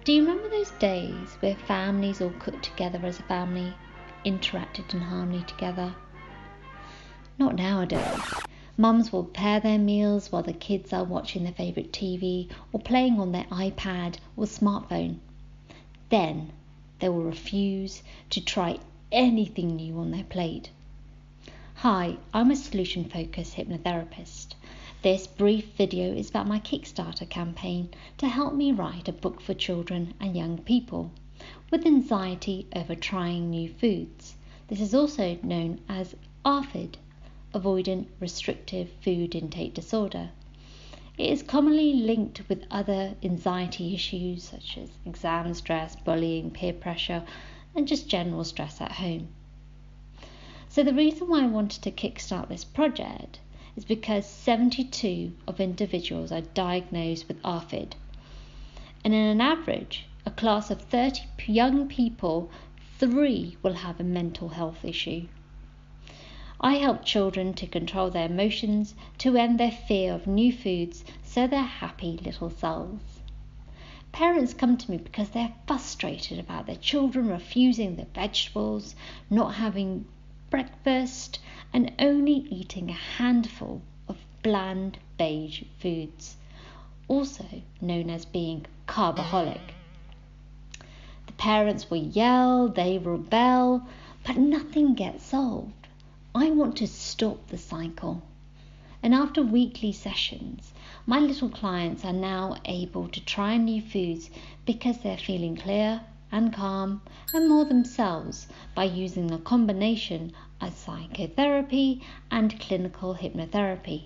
Do you remember those days where families all cooked together as a family, interacted in harmony together? Not nowadays. Mums will prepare their meals while the kids are watching their favourite TV or playing on their iPad or smartphone. Then they will refuse to try anything new on their plate. Hi, I'm a solution-focused hypnotherapist. This brief video is about my Kickstarter campaign to help me write a book for children and young people with anxiety over trying new foods. This is also known as ARFID, Avoidant Restrictive Food Intake Disorder. It is commonly linked with other anxiety issues such as exam stress, bullying, peer pressure, and just general stress at home. So the reason why I wanted to kickstart this project is because 72 of individuals are diagnosed with ARFID. And in an average, a class of 30 young people, 3 will have a mental health issue. I help children to control their emotions, to end their fear of new foods, so they're happy little selves. Parents come to me because they're frustrated about their children refusing the vegetables, not having breakfast, and only eating a handful of bland beige foods, also known as being carboholic. The parents will yell, they rebel, but nothing gets solved. I want to stop the cycle. And after weekly sessions, my little clients are now able to try new foods because they're feeling clear and calm and more themselves by using a combination of psychotherapy and clinical hypnotherapy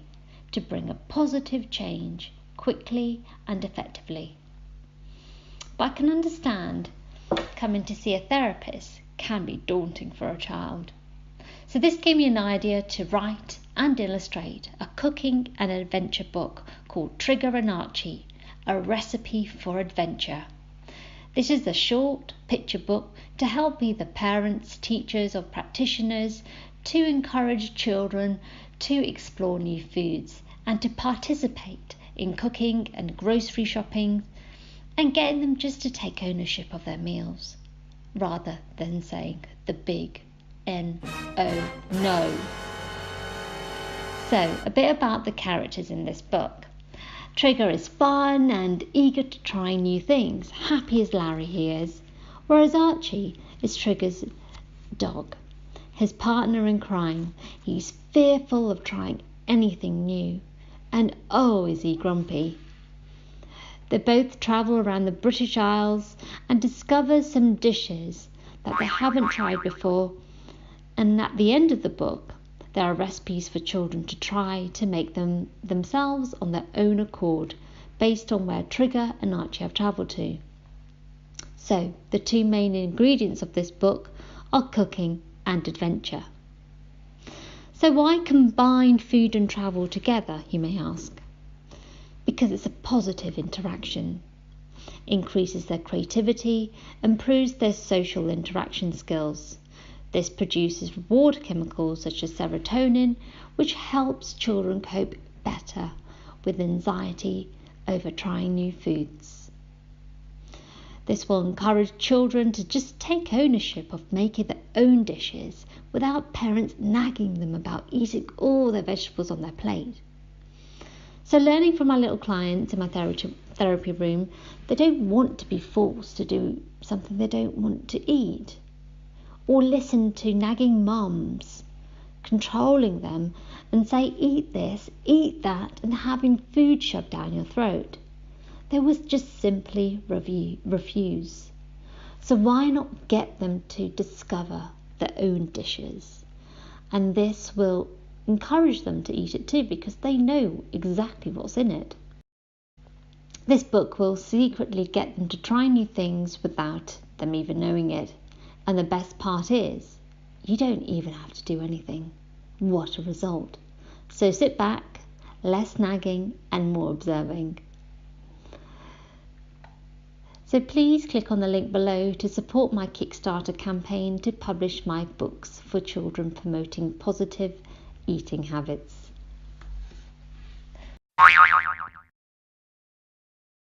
to bring a positive change quickly and effectively. But I can understand coming to see a therapist can be daunting for a child. So this gave me an idea to write and illustrate a cooking and adventure book called Trigger and Archie, a recipe for adventure. This is a short picture book to help either parents, teachers or practitioners to encourage children to explore new foods and to participate in cooking and grocery shopping and getting them just to take ownership of their meals rather than saying the big N-O, no. So, a bit about the characters in this book. Trigger is fun and eager to try new things, happy as Larry he is, whereas Archie is Trigger's dog, his partner in crime. He's fearful of trying anything new, and oh is he grumpy. They both travel around the British Isles and discover some dishes that they haven't tried before, and at the end of the book there are recipes for children to try to make them themselves on their own accord based on where Trigger and Archie have travelled to. So the 2 main ingredients of this book are cooking and adventure. So why combine food and travel together, you may ask? Because it's a positive interaction, increases their creativity, improves their social interaction skills. This produces reward chemicals such as serotonin, which helps children cope better with anxiety over trying new foods. This will encourage children to just take ownership of making their own dishes without parents nagging them about eating all their vegetables on their plate. So learning from my little clients in my therapy room, they don't want to be forced to do something they don't want to eat, or listen to nagging mums, controlling them and say eat this, eat that, and having food shoved down your throat. They will just simply refuse. So why not get them to discover their own dishes? And this will encourage them to eat it too because they know exactly what's in it. This book will secretly get them to try new things without them even knowing it. And the best part is, you don't even have to do anything. What a result. So sit back, less nagging and more observing. So please click on the link below to support my Kickstarter campaign to publish my books for children promoting positive eating habits.